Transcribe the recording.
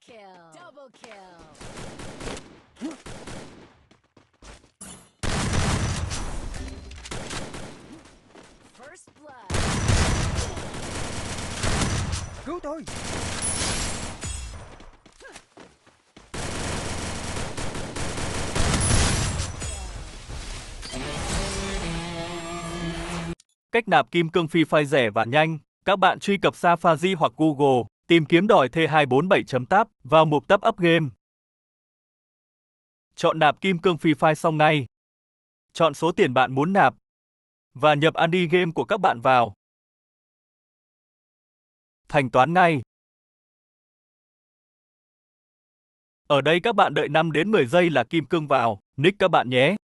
Cứu tôi. Cách nạp kim cương Freefire rẻ và nhanh. Các bạn truy cập Safari hoặc Google, tìm kiếm đòi T247.8 vào mục tab up game. Chọn nạp kim cương Freefire xong ngay. Chọn số tiền bạn muốn nạp và nhập ID game của các bạn vào. Thanh toán ngay. Ở đây các bạn đợi 5 đến 10 giây là kim cương vào nick các bạn nhé.